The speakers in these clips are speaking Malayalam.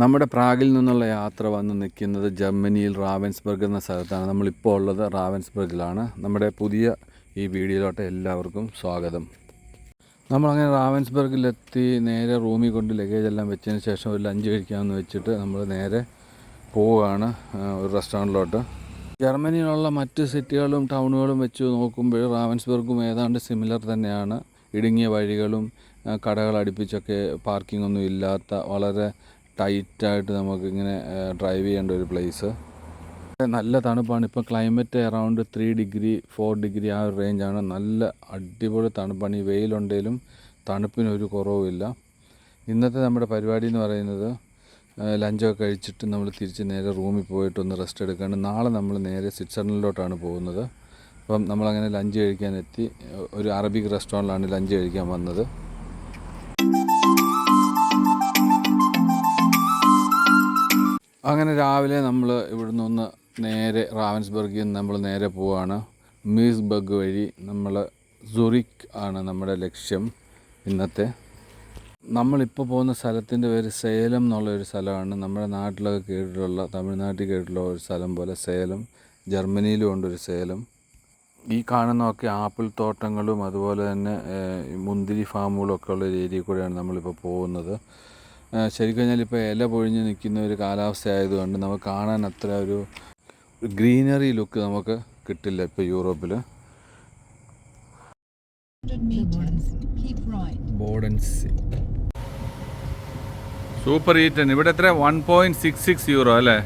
നമ്മുടെ പ്രാഗിൽ നിന്നുള്ള യാത്ര വന്ന് നിൽക്കുന്നത് ജർമ്മനിയിൽ റാവൻസ്ബർഗ് എന്ന സ്ഥലത്താണ്. നമ്മളിപ്പോൾ ഉള്ളത് റാവൻസ്ബർഗിലാണ്. നമ്മുടെ പുതിയ ഈ വീഡിയോയിലോട്ട് എല്ലാവർക്കും സ്വാഗതം. നമ്മളങ്ങനെ റാവൻസ്ബർഗിലെത്തി നേരെ റൂമിൽ കൊണ്ട് ലഗേജ് എല്ലാം വെച്ചതിന് ശേഷം ഒരു ലഞ്ച് കഴിക്കാമെന്ന് വെച്ചിട്ട് നമ്മൾ നേരെ പോവുകയാണ് ഒരു റെസ്റ്റോറൻറ്റിലോട്ട്. ജർമ്മനിയിലുള്ള മറ്റ് സിറ്റികളും ടൗണുകളും വെച്ച് നോക്കുമ്പോൾ റാവൻസ്ബർഗും ഏതാണ്ട് സിമിലർ തന്നെയാണ്. ഇടുങ്ങിയ വഴികളും കടകൾ അടുപ്പിച്ചൊക്കെ പാർക്കിംഗ് ഒന്നും ഇല്ലാത്ത വളരെ ടൈറ്റായിട്ട് നമുക്കിങ്ങനെ ഡ്രൈവ് ചെയ്യേണ്ട ഒരു പ്ലേസ്. നല്ല തണുപ്പാണ്. ഇപ്പോൾ ക്ലൈമറ്റ് അറൗണ്ട് 3 ഡിഗ്രി 4 ഡിഗ്രി ആ ഒരു റേഞ്ചാണ്. നല്ല അടിപൊളി തണുപ്പാണ്. ഈ വെയിലുണ്ടെങ്കിലും തണുപ്പിനൊരു കുറവുമില്ല. ഇന്നത്തെ നമ്മുടെ പരിപാടി എന്ന് പറയുന്നത് ലഞ്ചൊക്കെ കഴിച്ചിട്ട് നമ്മൾ തിരിച്ച് നേരെ റൂമിൽ പോയിട്ടൊന്ന് റെസ്റ്റ് എടുക്കുകയാണ്. നാളെ നമ്മൾ നേരെ സ്വിറ്റ്സർലൻഡിലോട്ടാണ് പോകുന്നത്. അപ്പം നമ്മളങ്ങനെ ലഞ്ച് കഴിക്കാനെത്തി. ഒരു അറബിക് റെസ്റ്റോറൻറ്റിലാണ് ലഞ്ച് കഴിക്കാൻ വന്നത്. അങ്ങനെ രാവിലെ നമ്മൾ ഇവിടുന്ന് ഒന്ന് നേരെ റാവൻസ്ബർഗിൽ നിന്ന് നമ്മൾ നേരെ പോവുകയാണ്. മീഴ്സ്ബർഗ് വഴി നമ്മൾ സുറിക് ആണ് നമ്മുടെ ലക്ഷ്യം ഇന്നത്തെ. നമ്മളിപ്പോൾ പോകുന്ന സ്ഥലത്തിൻ്റെ പേര് സേലം എന്നുള്ളൊരു സ്ഥലമാണ്. നമ്മുടെ നാട്ടിലൊക്കെ കേട്ടിട്ടുള്ള, തമിഴ്നാട്ടിൽ കേട്ടിട്ടുള്ള ഒരു സ്ഥലം പോലെ സേലം. ജർമ്മനിയിലും ഉണ്ടൊരു സേലം. ഈ കാണുന്നതൊക്കെ ആപ്പിൾ തോട്ടങ്ങളും അതുപോലെ തന്നെ മുന്തിരി ഫാമുകളും ഒക്കെ ഉള്ള ഒരു ഏരിയയിൽ കൂടെയാണ് നമ്മളിപ്പോൾ പോകുന്നത്. ശരിക്കും കഴിഞ്ഞാൽ ഇപ്പോൾ ഇല പൊഴിഞ്ഞ് നിൽക്കുന്ന ഒരു കാലാവസ്ഥ ആയതുകൊണ്ട് നമുക്ക് കാണാൻ അത്ര ഒരു ഗ്രീനറി ലുക്ക് നമുക്ക് കിട്ടില്ല ഇപ്പോൾ യൂറോപ്പിൽ. ബോഡൻസി സൂപ്പർ ഈറ്റൻ ഇവിടെ എത്ര 1.66 യൂറോ അല്ലേ?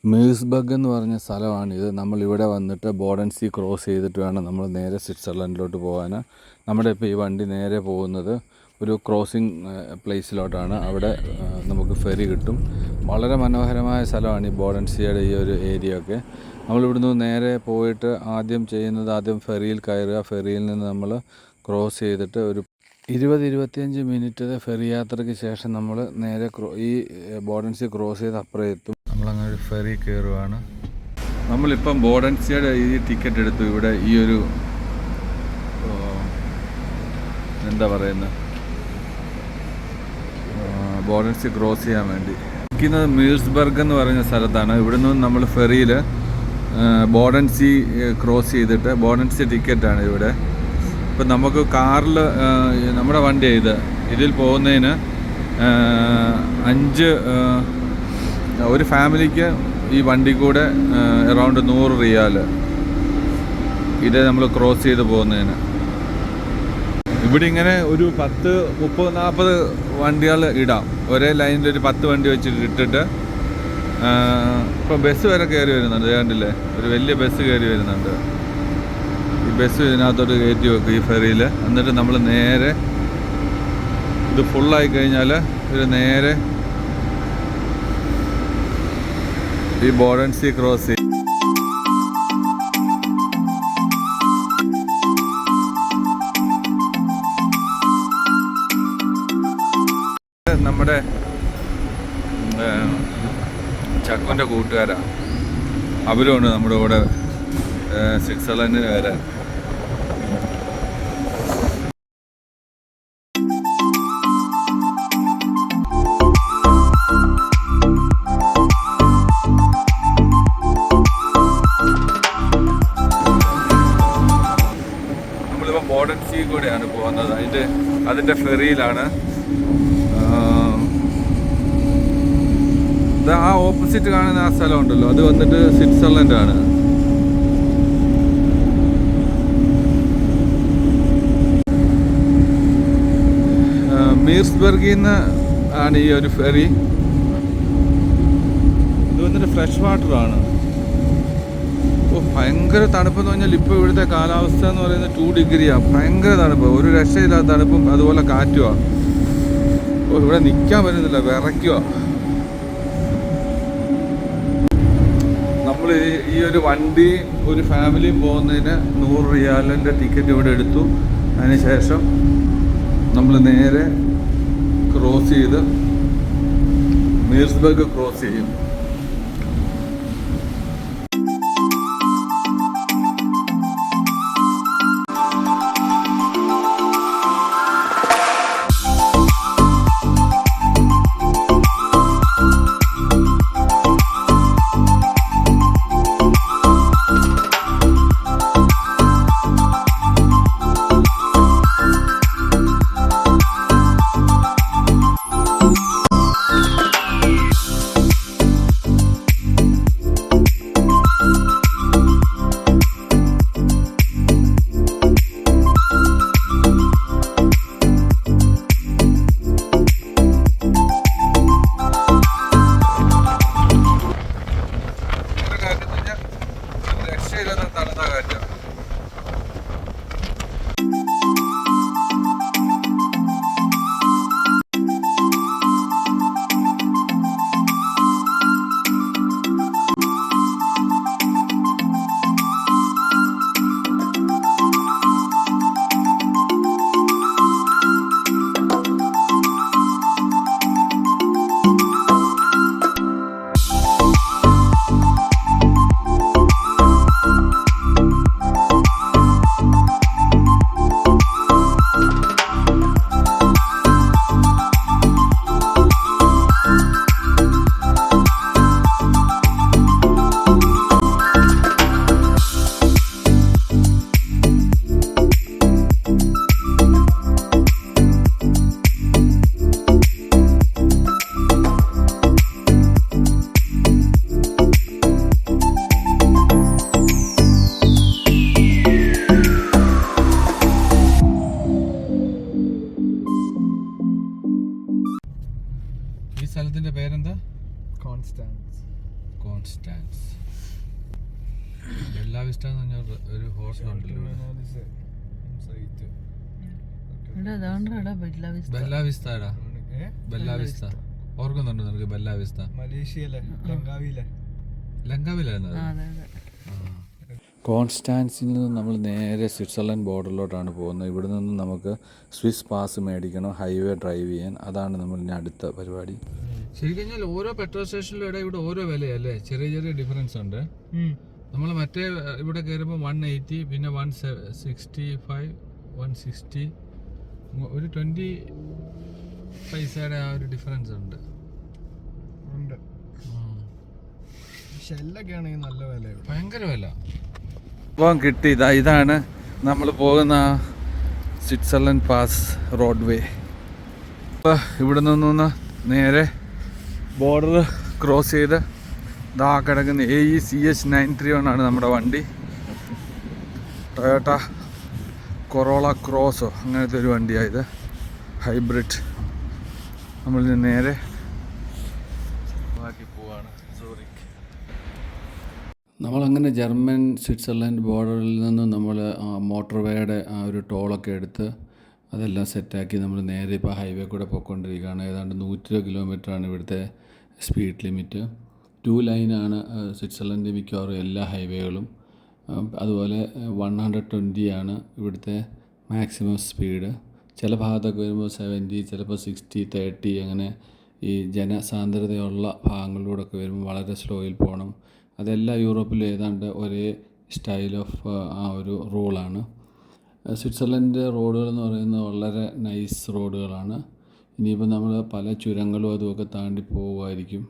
മീഴ്സ്ബർഗ് എന്ന് പറഞ്ഞ സ്ഥലമാണിത്. നമ്മളിവിടെ വന്നിട്ട് ബോഡൻസി ക്രോസ് ചെയ്തിട്ട് വേണം നമ്മൾ നേരെ സ്വിറ്റ്സർലൻഡിലോട്ട് പോകാൻ. നമ്മുടെ ഇപ്പോൾ ഈ വണ്ടി നേരെ പോകുന്നത് ഒരു ക്രോസിംഗ് പ്ലേസിലോട്ടാണ്. അവിടെ നമുക്ക് ഫെറി കിട്ടും. വളരെ മനോഹരമായ സ്ഥലമാണ് ഈ ബോഡൻസിയുടെ ഈ ഒരു ഏരിയ ഒക്കെ. നമ്മളിവിടുന്ന് നേരെ പോയിട്ട് ആദ്യം ഫെറിയിൽ കയറുക. ഫെറിയിൽ നിന്ന് നമ്മൾ ക്രോസ് ചെയ്തിട്ട് ഒരു 20-25 മിനിറ്റ് ഫെറി യാത്രയ്ക്ക് ശേഷം നമ്മൾ നേരെ ഈ ബോഡൻസി ക്രോസ് ചെയ്ത് അപ്പുറം എത്തും. നമ്മളങ്ങനെ ഒരു ഫെറി കയറുകയാണ്. നമ്മളിപ്പം ബോഡൻസിയുടെ ഈ ടിക്കറ്റ് എടുത്തു. ഇവിടെ ഈ ഒരു എന്താ പറയുന്നത്, ബോഡൻസി ക്രോസ് ചെയ്യാൻ വേണ്ടി നിൽക്കുന്നത് മീഴ്സ്ബർഗ് എന്ന് പറയുന്ന സ്ഥലത്താണ്. ഇവിടുന്ന് നമ്മൾ ഫെറിയിൽ ബോഡൻസി ക്രോസ് ചെയ്തിട്ട് ബോഡൻസി ടിക്കറ്റാണ് ഇവിടെ. ഇപ്പം നമുക്ക് കാറിൽ നമ്മുടെ വണ്ടിയാണ് ഇതിൽ പോകുന്നതിന് 5 ഒരു ഫാമിലിക്ക് ഈ വണ്ടി കൂടെ അറൗണ്ട് 100 റിയാൽ ഇതേ നമ്മൾ ക്രോസ് ചെയ്ത് പോകുന്നതിന്. ഇവിടെ ഇങ്ങനെ ഒരു 10, 30, 40 വണ്ടികൾ ഇടാം. ഒരേ ലൈനിൽ ഒരു 10 വണ്ടി വെച്ചിട്ട് ഇട്ടിട്ട് ഇപ്പോൾ ബസ് വരെ കയറി വരുന്നുണ്ട്. കണ്ടില്ലേ, ഒരു വലിയ ബസ് കയറി വരുന്നുണ്ട്. ഈ ബസ് ഇതിനകത്തോട്ട് കയറ്റി വെക്കും ഈ ഫെറിയിൽ. എന്നിട്ട് നമ്മൾ നേരെ ഇത് ഫുള്ളായി കഴിഞ്ഞാൽ ഒരു നേരെ ഈ ബോഡൻസി ക്രോസ് ചെയ്യും. നമ്മുടെ ചക്കുൻ്റെ കൂട്ടുകാരാണ്, അവരുമാണ് നമ്മുടെ കൂടെ സ്വിറ്റ്സർലൻഡിന് വരാൻ. നമ്മളിപ്പോൾ ബോഡൻസി കൂടെയാണ് പോകുന്നത്. അതിൻ്റെ ഫെറിയിലാണ്. ആ ഓപ്പോസിറ്റ് കാണുന്ന ആ സ്ഥലം ഉണ്ടല്ലോ, അത് വന്നിട്ട് സ്വിറ്റ്സർലൻഡാണ്. മീഴ്സ്ബർഗിൽ നിന്ന് ആണ് ഈ ഒരു ഫെറി. ഇത് വന്നിട്ട് ഫ്രഷ് വാട്ടറാണ്. ഭയങ്കര തണുപ്പെന്ന് പറഞ്ഞാൽ ഇപ്പോൾ ഇവിടുത്തെ കാലാവസ്ഥ എന്ന് പറയുന്നത് 2 ഡിഗ്രിയാണ്. ഭയങ്കര തണുപ്പ്, ഒരു രക്ഷയില്ലാത്ത തണുപ്പും അതുപോലെ കാറ്റുമാണ്. ഇവിടെ നിൽക്കാൻ പറ്റുന്നില്ല, വിറയ്ക്കുക. നമ്മൾ ഈ ഒരു വണ്ടി ഒരു ഫാമിലി പോകുന്നതിന് 100 റിയാലിൻ്റെ ടിക്കറ്റ് ഇവിടെ എടുത്തു. അതിനുശേഷം നമ്മൾ നേരെ ക്രോസ് ചെയ്ത് മീഴ്സ്ബർഗ് ക്രോസ് ചെയ്യും. സ്ഥലത്തിന്റെ പേരെന്താ? കോൺസ്റ്റാൻസ്. ബെല്ല വിസ്റ്റ എന്ന് പറഞ്ഞ ഒരു ഹോട്ടൽ ഉണ്ടല്ലോ. ബെല്ല വിസ്ത ഓർക്കുന്നുണ്ടോ നിനക്ക്? ബെല്ല വിസ്ത മലേഷ്യയിലെ ലങ്കാവിലായിരുന്നു. കോൺസ്റ്റാൻസിൽ നിന്ന് നമ്മൾ നേരെ സ്വിറ്റ്സർലൻഡ് ബോർഡറിലോട്ടാണ് പോകുന്നത്. ഇവിടെ നിന്ന് നമുക്ക് സ്വിസ് പാസ് മേടിക്കണം ഹൈവേ ഡ്രൈവ് ചെയ്യാൻ. അതാണ് നമ്മൾ ഇനി അടുത്ത പരിപാടി. ശരി കഴിഞ്ഞാൽ ഓരോ പെട്രോൾ സ്റ്റേഷനിലും ഇവിടെ ഓരോ വിലയല്ലേ, ചെറിയ ചെറിയ ഡിഫറൻസ് ഉണ്ട്. നമ്മൾ മറ്റേ ഇവിടെ കയറുമ്പോൾ 180, പിന്നെ 165, 160, ഒരു 20 പൈസയുടെ ആ ഒരു ഡിഫറൻസ് ഉണ്ട്. ഷെല്ലൊക്കെ ആണെങ്കിൽ നല്ല വില, ഭയങ്കര വില. ഇപ്പം കിട്ടി. ഇതാണ് നമ്മൾ പോകുന്ന സ്വിറ്റ്സർലൻഡ് പാസ് റോഡ് വേ. ഇപ്പോൾ ഇവിടെ നിന്ന് നേരെ ബോർഡർ ക്രോസ് ചെയ്ത് ഇതാ കിടക്കുന്ന AE/CH 931 ആണ് നമ്മുടെ വണ്ടി. ടൊയോട്ട കൊറോള ക്രോസോ അങ്ങനത്തെ ഒരു വണ്ടിയായത്, ഹൈബ്രിഡ്. നമ്മളിൽ നേരെ ബാക്കി പോവാണ് സൂറിക്. നമ്മളങ്ങനെ ജർമ്മൻ സ്വിറ്റ്സർലൻഡ് ബോർഡറിൽ നിന്ന് നമ്മൾ മോട്ടോർ വേയുടെ ആ ഒരു ടോളൊക്കെ എടുത്ത് അതെല്ലാം സെറ്റാക്കി നമ്മൾ നേരെ ഇപ്പോൾ ഹൈവേ കൂടെ പോയിക്കൊണ്ടിരിക്കുകയാണ്. ഏതാണ്ട് 120 കിലോമീറ്ററാണ് ഇവിടുത്തെ സ്പീഡ് ലിമിറ്റ്. 2 ലൈനാണ് സ്വിറ്റ്സർലൻഡ് മിക്കവാറും എല്ലാ ഹൈവേകളും. അതുപോലെ 120 ആണ് ഇവിടുത്തെ മാക്സിമം സ്പീഡ്. ചില ഭാഗത്തൊക്കെ വരുമ്പോൾ 70, ചിലപ്പോൾ 60, 30 അങ്ങനെ ഈ ജനസാന്ദ്രതയുള്ള ഭാഗങ്ങളിലൂടെയൊക്കെ വരുമ്പോൾ വളരെ സ്ലോയിൽ പോകണം. അതെല്ലാ യൂറോപ്പിലും ഏതാണ്ട് ഒരേ സ്റ്റൈൽ ഓഫ് ആ ഒരു റൂളാണ്. സ്വിറ്റ്സർലൻഡ് റോഡുകൾ എന്ന് പറയുന്നത് വളരെ നൈസ് റോഡുകളാണ്. ഇനിയിപ്പോൾ നമ്മൾ പല ചുരങ്ങളും അതുമൊക്കെ താണ്ടി പോകുമായിരിക്കും.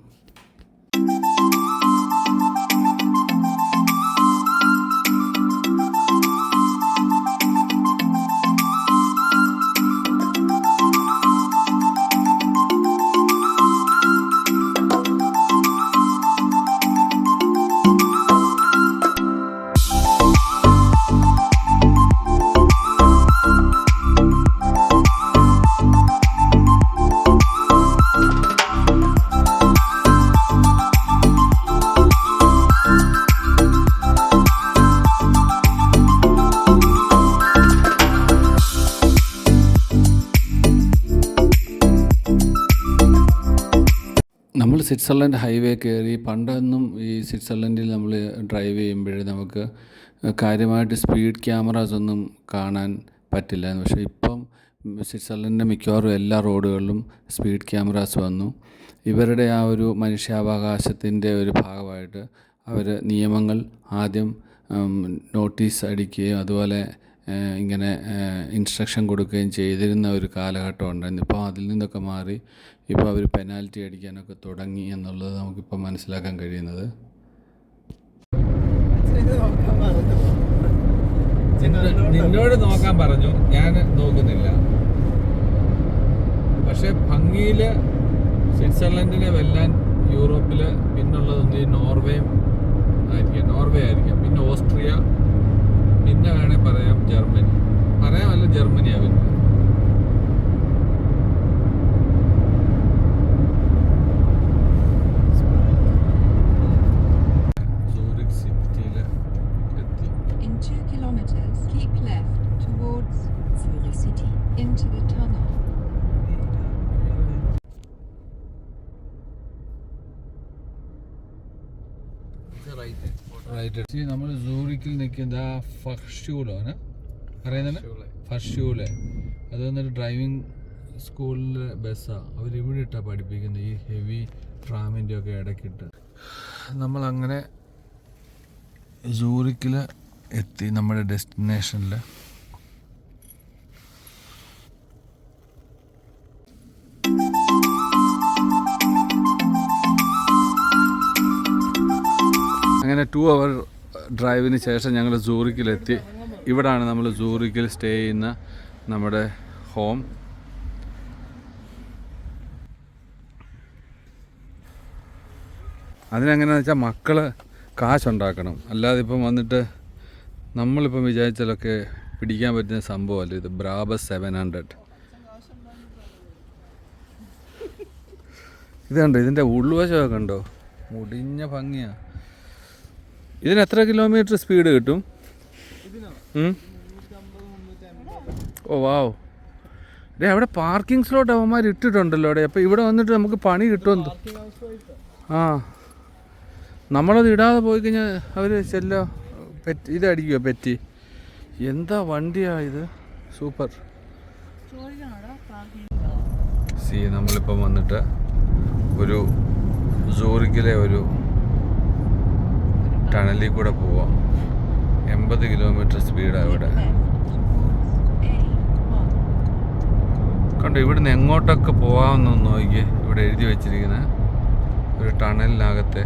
നമ്മൾ സ്വിറ്റ്സർലൻഡ് ഹൈവേ കയറി. പണ്ടൊന്നും ഈ സ്വിറ്റ്സർലൻഡിൽ നമ്മൾ ഡ്രൈവ് ചെയ്യുമ്പോൾ നമുക്ക് കാര്യമായിട്ട് സ്പീഡ് ക്യാമറാസ് ഒന്നും കാണാൻ പറ്റില്ലായിരുന്നു. പക്ഷേ ഇപ്പം സ്വിറ്റ്സർലൻഡിൻ്റെ മിക്കവാറും എല്ലാ റോഡുകളിലും സ്പീഡ് ക്യാമറാസ് വന്നു. ഇവരുടെ ആ ഒരു മനുഷ്യാവകാശത്തിൻ്റെ ഒരു ഭാഗമായിട്ട് അവർ നിയമങ്ങൾ ആദ്യം നോട്ടീസ് അടിക്കുകയും അതുപോലെ ഇങ്ങനെ ഇൻസ്ട്രക്ഷൻ കൊടുക്കുകയും ചെയ്തിരുന്ന ഒരു കാലഘട്ടം ഉണ്ടായിരുന്നു. ഇപ്പോൾ അതിൽ നിന്നൊക്കെ മാറി ഇപ്പോൾ അവർ പെനാൽറ്റി അടിക്കാനൊക്കെ തുടങ്ങി എന്നുള്ളത് നമുക്കിപ്പോൾ മനസ്സിലാക്കാൻ കഴിയുന്നത്. നിന്നോട് നോക്കാൻ പറഞ്ഞു, ഞാൻ നോക്കുന്നില്ല. പക്ഷെ ഭംഗിയിൽ സ്വിറ്റ്സർലൻഡിനെ വെല്ലാൻ യൂറോപ്പിൽ പിന്നുള്ളതൊന്ന് നോർവേ ആയിരിക്കാം, പിന്നെ ഓസ്ട്രിയ, പിന്നെ വേണേൽ പറയാം ജർമ്മനി. പറയാമല്ല ജർമ്മനിയാവില്ല. സൂറിക് സിറ്റിയിൽ എത്തി. In 2 kilometers, keep left towards Zurich City into the tunnel. Right. നമ്മൾ സൂറിക്കിൽ നിൽക്കുന്ന ഫർഷ്യൂലാണ് പറയുന്നത്, ഫർഷ്യൂല്. അത് വന്നിട്ട് ഡ്രൈവിംഗ് സ്കൂളിലെ ബസ്സാണ്. അവരിവിടെ ഇട്ടാണ് പഠിപ്പിക്കുന്നത്, ഈ ഹെവി ട്രാമിൻ്റെ ഒക്കെ ഇടയ്ക്കിട്ട്. നമ്മളങ്ങനെ സൂറിക്കിൽ എത്തി, നമ്മുടെ ഡെസ്റ്റിനേഷനിൽ. അങ്ങനെ 2 hour ഡ്രൈവിന് ശേഷം ഞങ്ങൾ സൂറിക്കിലെത്തി. ഇവിടാണ് നമ്മൾ സൂറിക്കിൽ സ്റ്റേ ചെയ്യുന്ന നമ്മുടെ ഹോം. അതിനെങ്ങനെയാണെന്ന് വെച്ചാൽ മക്കൾ കാശുണ്ടാക്കണം, അല്ലാതെ ഇപ്പം വന്നിട്ട് നമ്മളിപ്പം വിചാരിച്ചാലൊക്കെ പിടിക്കാൻ പറ്റുന്ന സംഭവമല്ല ഇത്. ബ്രാബസ് 700 ഇത് കണ്ടോ, ഇതിൻ്റെ ഉൾവശമൊക്കെ കണ്ടോ, മുടിഞ്ഞ ഭംഗിയാണ്. ഇതിന് എത്ര കിലോമീറ്റർ സ്പീഡ് കിട്ടും? ഓ വാവ്. ഡേ അവിടെ പാർക്കിംഗ് സ്ലോട്ട് അവന്മാർ ഇട്ടിട്ടുണ്ടല്ലോ അവിടെ. അപ്പോൾ ഇവിടെ വന്നിട്ട് നമുക്ക് പണി കിട്ടുമെന്ന്. ആ, നമ്മളത് ഇടാതെ പോയി കഴിഞ്ഞാൽ അവർ ചെല്ലോ ഇതടിക്കുമോ പെറ്റി? എന്താ വണ്ടിയാ ഇത്, സൂപ്പർ. നമ്മളിപ്പം വന്നിട്ട് ഒരു സൂറിക്കിലെ ഒരു ടണലിൽ കൂടെ പോവാം. 80 കിലോമീറ്റർ സ്പീഡാണ് ഇവിടെ. കണ്ടോ, ഇവിടുന്ന് എങ്ങോട്ടൊക്കെ പോകാമെന്ന് നോക്കിയേ. ഇവിടെ എഴുതി വെച്ചിരിക്കുന്ന ഒരു ടണലിനകത്തെ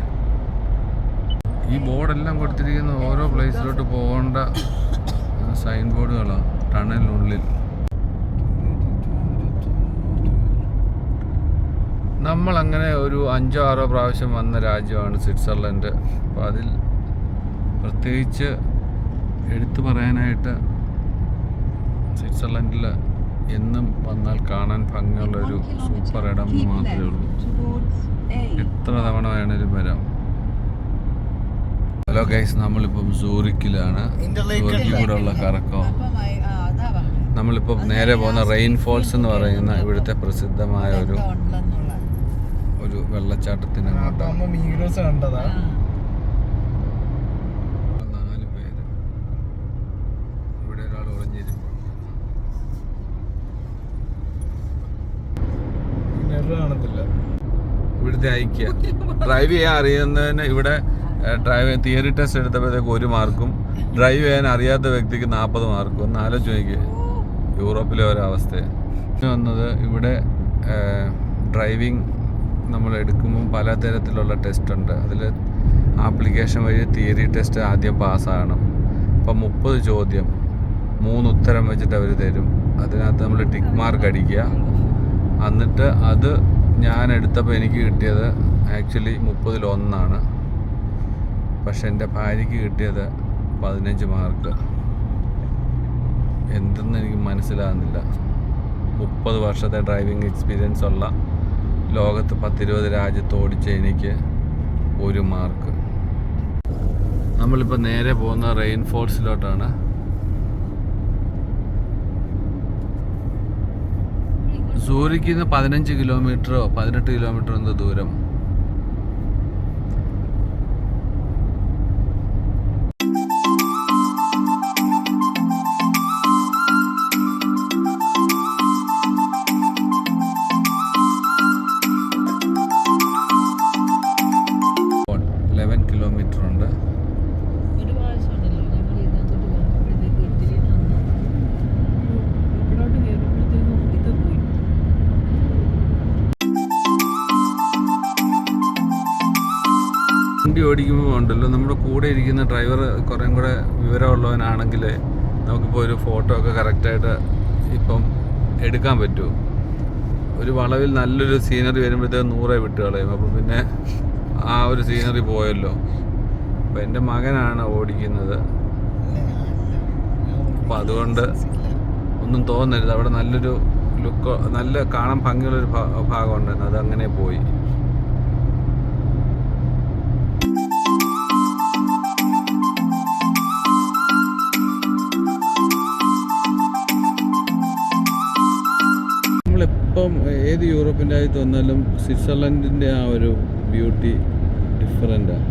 ഈ ബോർഡെല്ലാം കൊടുത്തിരിക്കുന്ന ഓരോ പ്ലേസിലോട്ട് പോകേണ്ട സൈൻ ബോർഡുകളാണ് ടണലിനുള്ളിൽ. നമ്മളങ്ങനെ ഒരു 5-6 പ്രാവശ്യം വന്ന രാജ്യമാണ് സ്വിറ്റ്സർലൻഡ്. അപ്പോൾ അതിൽ പ്രത്യേകിച്ച് എടുത്തു പറയാനായിട്ട് സ്വിറ്റ്സർലൻഡിൽ എന്നും വന്നാൽ കാണാൻ ഭംഗിയുള്ളൊരു സൂപ്പർ ഇടം മാത്രമേ ഉള്ളൂ. എത്ര തവണ വേണേലും വരാം. ഹലോ ഗൈസ്, നമ്മളിപ്പം സൂറിക്കിലാണ്. സൂറിക്കിൽ കൂടെ ഉള്ള കറക്കം. നമ്മളിപ്പോൾ നേരെ പോകുന്ന റെയിൻ ഫോൾസ് എന്ന് പറയുന്ന ഇവിടുത്തെ പ്രസിദ്ധമായ ഒരു വെള്ളച്ചാട്ടത്തിന് അങ്ങോട്ടാണ്. 4 പേര്. ഇവിടെ ഒരാൾ ഒളിഞ്ഞിരിപ്പുണ്ട്. ഇവിടുത്തെ ഐക്യ ഡ്രൈവ് ചെയ്യാൻ അറിയുന്നതിന് ഇവിടെ തിയറി ടെസ്റ്റ് എടുത്തപ്പോഴത്തേക്ക് 1 മാർക്കും ഡ്രൈവ് ചെയ്യാൻ അറിയാത്ത വ്യക്തിക്ക് 40 മാർക്കും. ഒന്ന് ആലോചിച്ച് നോക്കിയേ യൂറോപ്പിലെ ഒരവസ്ഥ. വന്നത് ഇവിടെ ഡ്രൈവിംഗ് നമ്മൾ എടുക്കുമ്പോൾ പലതരത്തിലുള്ള ടെസ്റ്റ് ഉണ്ട്. അതിൽ ആപ്ലിക്കേഷൻ വഴി തിയറി ടെസ്റ്റ് ആദ്യം പാസ്സാകണം. അപ്പം 30 ചോദ്യം 3 ഉത്തരം വെച്ചിട്ട് അവർ തരും. അതിനകത്ത് നമ്മൾ ടിക്ക് മാർക്ക് അടിക്കുക. എന്നിട്ട് അത് ഞാൻ എടുത്തപ്പോൾ എനിക്ക് കിട്ടിയത് ആക്ച്വലി 30-ൽ 1. പക്ഷെ എൻ്റെ ഭാര്യയ്ക്ക് കിട്ടിയത് 15 മാർക്ക്. എന്തെന്ന് എനിക്ക് മനസ്സിലാകുന്നില്ല. 30 വർഷത്തെ ഡ്രൈവിംഗ് എക്സ്പീരിയൻസ് ഉള്ള ലോകത്ത് 10-20 രാജ്യത്ത് ഓടിച്ച എനിക്ക് 1 മാർക്ക്. നമ്മളിപ്പോൾ നേരെ പോകുന്ന റെയിൻ ഫോൾസിലോട്ടാണ്. സൂറിക്കിൽ നിന്ന് 15 കിലോമീറ്ററോ 18 കിലോമീറ്ററോ എന്തോ ദൂരം. വണ്ടി ഓടിക്കുമ്പോൾ ഉണ്ടല്ലോ, നമ്മുടെ കൂടെ ഇരിക്കുന്ന ഡ്രൈവർ കുറേ കൂടെ വിവരമുള്ളവനാണെങ്കിൽ നമുക്കിപ്പോൾ ഒരു ഫോട്ടോ ഒക്കെ കറക്റ്റായിട്ട് ഇപ്പം എടുക്കാൻ പറ്റുമോ. ഒരു വളവിൽ നല്ലൊരു സീനറി വരുമ്പോഴത്തേക്ക് 100 വിട്ട് കളയും. അപ്പം പിന്നെ ആ ഒരു സീനറി പോയല്ലോ. അപ്പം എൻ്റെ മകനാണ് ഓടിക്കുന്നത്. അപ്പം അതുകൊണ്ട് ഒന്നും തോന്നരുത്. അവിടെ നല്ലൊരു ലുക്ക്, നല്ല കാണാൻ ഭംഗിയുള്ളൊരു ഭാഗം ഉണ്ടായിരുന്നു. അതങ്ങനെ പോയി. നമ്മളിപ്പം ഏത് യൂറോപ്പിൻ്റെ ആയിട്ട് വന്നാലും സ്വിറ്റ്സർലൻഡിൻ്റെ ആ ഒരു ബ്യൂട്ടി ഡിഫറൻ്റാണ്.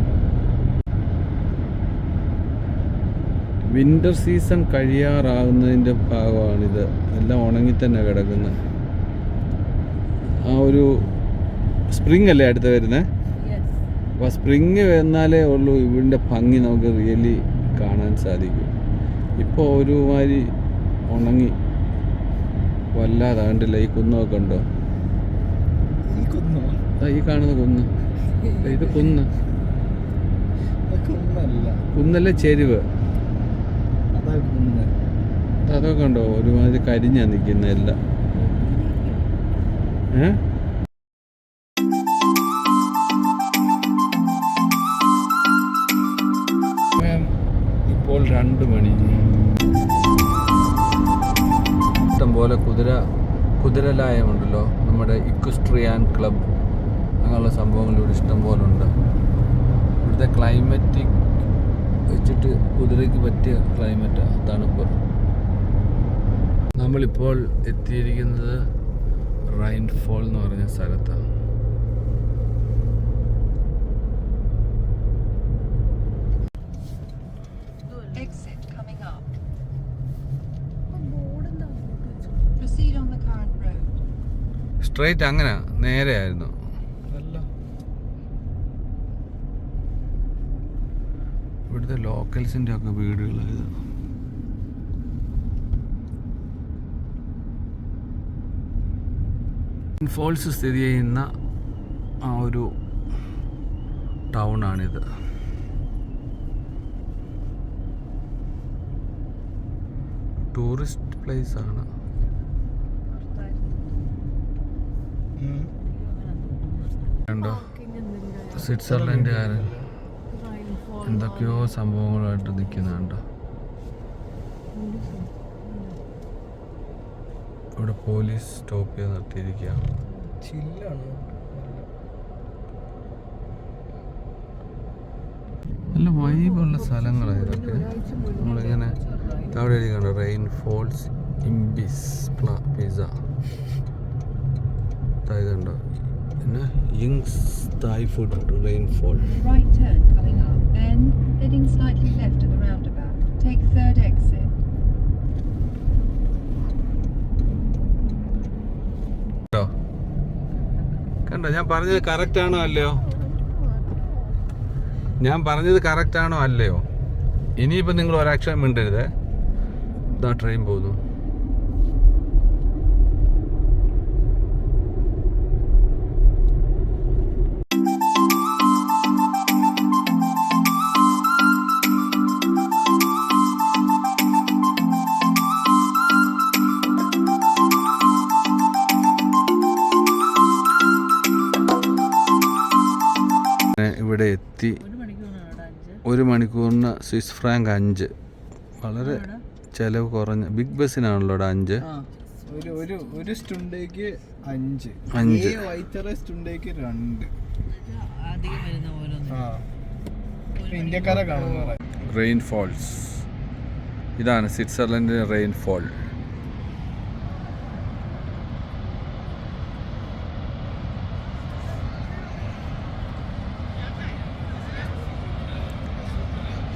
വിൻ്റർ സീസൺ കഴിയാറാകുന്നതിൻ്റെ ഭാഗമാണിത്. എല്ലാം ഉണങ്ങി തന്നെ കിടക്കുന്നത്. ആ ഒരു സ്പ്രിങ് അല്ലേ അടുത്ത് വരുന്നത്. അപ്പോൾ സ്പ്രിങ് വന്നാലേ ഉള്ളൂ ഇതിൻ്റെ ഭംഗി നമുക്ക് റിയലി കാണാൻ സാധിക്കും. ഇപ്പോൾ ഒരുമാതിരി ഉണങ്ങി വല്ലാതാണ്ടില്ല. ഈ കുന്നൊക്കെ ഉണ്ടോ? ഈ കാണുന്ന കുന്ന്, ഇത് കുന്ന് കുന്നല്ല, ചെരുവ്. അതൊക്കെ ഉണ്ടോ? ഒരുമാതിരി കരിഞ്ഞാ നിൽക്കുന്ന എല്ലാം. ഇപ്പോൾ 2 മണി. ഇഷ്ടംപോലെ കുതിരലായമുണ്ടല്ലോ. നമ്മുടെ ഇക്വസ്ട്രിയൻ ക്ലബ് അങ്ങനെയുള്ള സംഭവങ്ങൾ ഇവിടെ ഇഷ്ടം പോലെ ഉണ്ട്. ഇവിടുത്തെ ക്ലൈമറ്റിക് വെച്ചിട്ട് കുതിരയ്ക്ക് പറ്റിയ ക്ലൈമറ്റാണ്, തണുപ്പ്. നമ്മളിപ്പോൾ എത്തിയിരിക്കുന്നത് റൈൻഫോൾ എന്ന് പറഞ്ഞ സ്ഥലത്താണ്. Exit coming up. Proceed on the current road. Straight അങ്ങനെ നേരെയായിരുന്നു. അല്ല, ഇവിടുത്തെ ലോക്കൽസിൻ്റെ ഒക്കെ വീടുകളായത്. ഫോൾസ് സ്ഥിതി ചെയ്യുന്ന ആ ഒരു ടൗണാണിത്. ടൂറിസ്റ്റ് പ്ലേസ് ആണ്. കണ്ടോ, സ്വിറ്റ്സർലൻഡുകാരൻ എന്തൊക്കെയോ സംഭവങ്ങളായിട്ട് നിൽക്കുന്നുണ്ടോ. ഇവിടെ പോലീസ് സ്റ്റോപ്പ് ചെയ്ത് നിർത്തിയിരിക്കുക. ചില്ലാണ്. നല്ല വൈബുള്ള സ്ഥലങ്ങളാണ് ഇതൊക്കെ. നമ്മളിങ്ങനെ അവിടെ എഴുതിക്കണ്ട റെയിൻ ഫോൾസ് ഇംബിസ് പിസ ഇതുണ്ടോ, പിന്നെ യിങ്സ് Thai food rainfall. Right turn coming up, then heading slightly left to the roundabout. Take third exit. കണ്ടോ, ഞാൻ പറഞ്ഞത് കറക്റ്റ് ആണോ അല്ലയോ? ഞാൻ പറഞ്ഞത് കറക്റ്റ് ആണോ അല്ലയോ? ഇനിയിപ്പോൾ നിങ്ങൾ ഒരക്ഷരം മിണ്ടരുത്. ഇതാ ട്രെയിൻ പോകുന്നു. ഇവിടെ എത്തി. 1 മണിക്കൂറിന് സ്വിസ് ഫ്രാങ്ക് 5. വളരെ ചിലവ് കുറഞ്ഞ ബിഗ് ബസ്സിനാണല്ലോ 5. ഒരു സ്റ്റുണ്ടേക്ക് 5. വൈത്തറ സ്റ്റുണ്ടേക്ക് 2. ഇന്ത്യക്കാരെ കാണുന്ന റെയിൻ ഫോൾസ്. ഇതാണ് സ്വിറ്റ്സർലൻഡിലെ റെയിൻ ഫോൾ.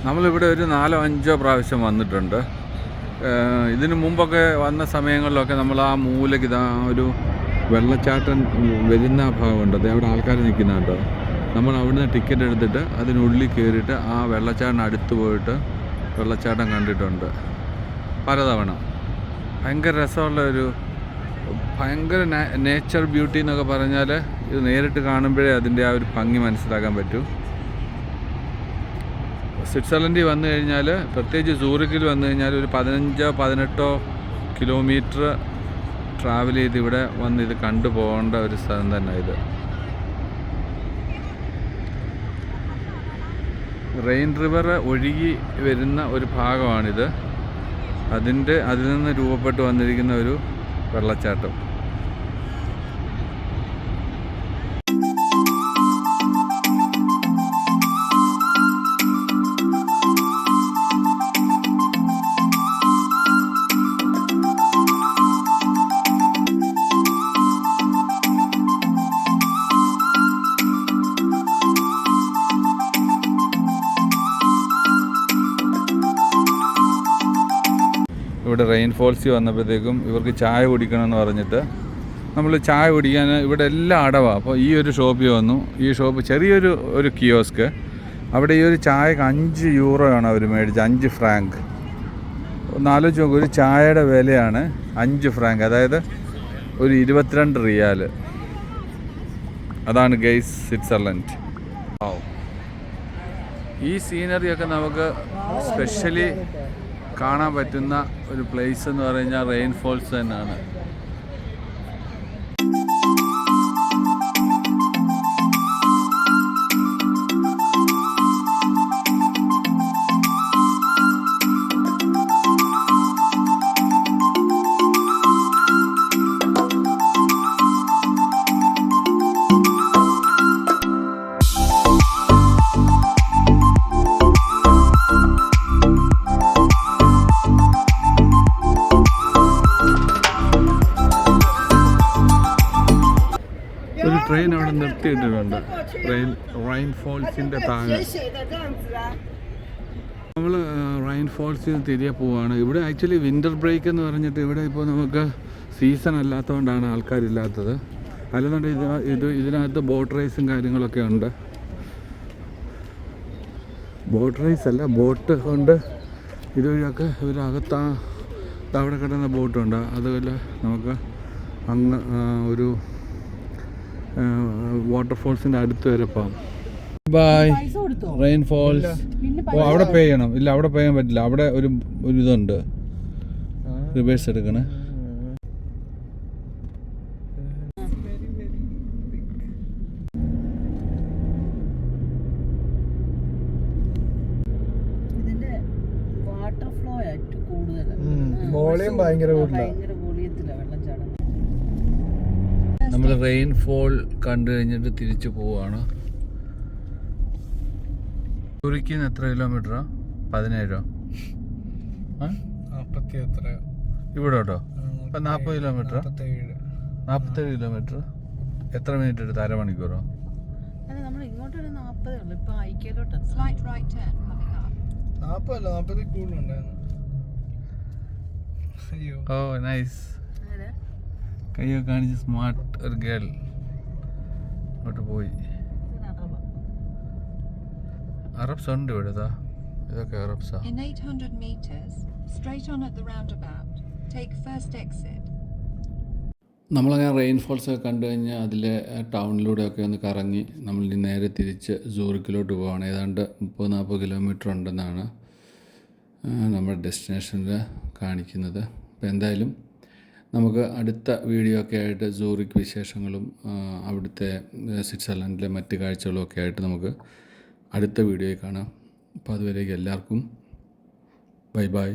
നമ്മളിവിടെ ഒരു 4-5 പ്രാവശ്യം വന്നിട്ടുണ്ട്. ഇതിനു മുമ്പൊക്കെ വന്ന സമയങ്ങളിലൊക്കെ നമ്മൾ ആ മൂലയ്ക്ക് ഇതാ ഒരു വെള്ളച്ചാട്ടം വരുന്ന ഭാഗമുണ്ട്. അവിടെ ആൾക്കാർ നിൽക്കുന്നുണ്ടോ. നമ്മൾ അവിടുന്ന് ടിക്കറ്റ് എടുത്തിട്ട് അതിനുള്ളിൽ കയറിയിട്ട് ആ വെള്ളച്ചാട്ടം അടുത്ത് പോയിട്ട് വെള്ളച്ചാട്ടം കണ്ടിട്ടുണ്ട് പലതവണ. ഭയങ്കര രസമുള്ള ഒരു ഭയങ്കര നേച്ചർ ബ്യൂട്ടി എന്നൊക്കെ പറഞ്ഞാൽ ഇത് നേരിട്ട് കാണുമ്പോഴേ അതിൻ്റെ ആ ഒരു ഭംഗി മനസ്സിലാക്കാൻ പറ്റൂ. സ്വിറ്റ്സർലൻഡിൽ വന്നു കഴിഞ്ഞാൽ, പ്രത്യേകിച്ച് സൂറിക്കിൽ വന്നു കഴിഞ്ഞാൽ ഒരു 15-18 കിലോമീറ്റർ ട്രാവൽ ചെയ്ത് ഇവിടെ വന്ന് ഇത് കണ്ടു പോകേണ്ട ഒരു സ്ഥലം തന്നെ ഇത്. റെയിൻ റിവർ ഒഴുകി വരുന്ന ഒരു ഭാഗമാണിത്. അതിൽ നിന്ന് രൂപപ്പെട്ട് വന്നിരിക്കുന്ന ഒരു വെള്ളച്ചാട്ടം. ഇവിടെ റെയിൻ ഫോൾസിൽ വന്നപ്പോഴത്തേക്കും ഇവർക്ക് ചായ കുടിക്കണമെന്ന് പറഞ്ഞിട്ട് നമ്മൾ ചായ കുടിക്കാൻ ഇവിടെ എല്ലാം അടവാണ്. അപ്പോൾ ഈ ഒരു ഷോപ്പിൽ വന്നു. ഈ ഷോപ്പ് ചെറിയൊരു കിയോസ്ക്. അവിടെ ഈ ഒരു ചായക്ക് 5 യൂറോയാണ് അവർ മേടിച്ചത്. 5 ഫ്രാങ്ക്. ഒന്ന് ആലോചിച്ച് നോക്കും, ഒരു ചായയുടെ വിലയാണ് 5 ഫ്രാങ്ക്, അതായത് ഒരു 22 റിയാൽ. അതാണ് ഗൈസ് സ്വിറ്റ്സർലൻഡ്. ഈ സീനറിയൊക്കെ നമുക്ക് സ്പെഷ്യലി കാണാൻ പറ്റുന്ന ഒരു പ്ലേസ് എന്ന് പറഞ്ഞാൽ റെയിൻ ഫോൾസ് തന്നെയാണ്. ട്രെയിൻ അവിടെ നിർത്തിയിട്ടിട്ടുണ്ട്. റൈൻ ഫോൾസിൻ്റെ താഴെ നമ്മൾ റൈൻ ഫോൾസിൽ നിന്ന് തിരികെ പോവുകയാണ്. ഇവിടെ ആക്ച്വലി വിൻ്റർ ബ്രേക്ക് എന്ന് പറഞ്ഞിട്ട് ഇവിടെ ഇപ്പോൾ നമുക്ക് സീസൺ അല്ലാത്തതുകൊണ്ടാണ് ആൾക്കാരില്ലാത്തത്. അല്ലെന്നുണ്ടെങ്കിൽ ഇതിനകത്ത് ബോട്ട് റേസും കാര്യങ്ങളൊക്കെ ഉണ്ട്. ബോട്ട് റേസ് അല്ല, ബോട്ട് കൊണ്ട് ഇതുവഴിയൊക്കെ ഇവരകത്ത് അവിടെ കിടന്ന ബോട്ടുണ്ട്. അതുപോലെ നമുക്ക് അങ്ങ് ഒരു വാട്ടർഫോൾസിൻ്റെ അടുത്ത് വരെ പോകാം. By rain false. ഓ അവിടെ പേ ചെയ്യണം. ഇല്ല അവിടെ പേ ചെയ്യാൻ പറ്റില്ല. അവിടെ ഒരു ഇതുണ്ട്, റിവേഴ്സ് എടുക്കണേ. ഇതിന്റെ വാട്ടർ ഫ്ലോ ഏറ്റവും കൂടുതൽ, വോളിയം ഭയങ്കര കൂടുതലാണ്. ഭയങ്കര വോളിയത്തിലാണ് വെള്ളം ചാടുന്നത്. നമ്മൾ റെയിൻ ഫോൾ കണ്ടു കഴിഞ്ഞിട്ട് തിരിച്ചു പോവാണ്. സൂറിക്കിന്ന് എത്ര കിലോമീറ്ററാ? 17 40 എത്രയോ ഇവിടെ കേട്ടോ. അപ്പം 40 കിലോമീറ്റർ, 47 കിലോമീറ്റർ. എത്ര മിനിറ്റ് എടുത്ത്? അരമണിക്കൂറോ? അല്ല, നമ്മൾ ഇങ്ങോട്ടൊരു 40 ഉള്ളു. ഇപ്പൊ ഐക്യയിലോട്ട് Slight right turn coming up. 40 അല്ല, 40 കൂടുതലുണ്ടായിരുന്നു. അയ്യോ, ഓ നൈസ്. കയ്യൊക്കെ കാണിച്ച് സ്മാർട്ട് ഒരു ഗേൾ അങ്ങോട്ട് പോയി. അറബ്സ് ഉണ്ട് ഇവിടെ. ഇതൊക്കെ അറബ്സാ. In 800 meters, straight on at the roundabout, take first exit. നമ്മളങ്ങനെ റെയിൻ ഫോൾസ് ഒക്കെ കണ്ടു കഴിഞ്ഞാൽ അതിലെ ടൗണിലൂടെയൊക്കെ ഒന്ന് കറങ്ങി നമ്മൾ നേരെ തിരിച്ച് സൂറിക്കിലോട്ട് പോവുകയാണ്. ഏതാണ്ട് 30-40 കിലോമീറ്റർ ഉണ്ടെന്നാണ് നമ്മുടെ ഡെസ്റ്റിനേഷനിൽ കാണിക്കുന്നത്. അപ്പോൾ എന്തായാലും നമുക്ക് അടുത്ത വീഡിയോ ഒക്കെ ആയിട്ട് സൂറിക്ക് വിശേഷങ്ങളും അവിടുത്തെ സ്വിറ്റ്സർലൻഡിലെ മറ്റ് കാഴ്ചകളും ഒക്കെ ആയിട്ട് നമുക്ക് അടുത്ത വീഡിയോയിൽ കാണാം. അപ്പോൾ അതുവരേക്കും എല്ലാവർക്കും ബൈ ബൈ.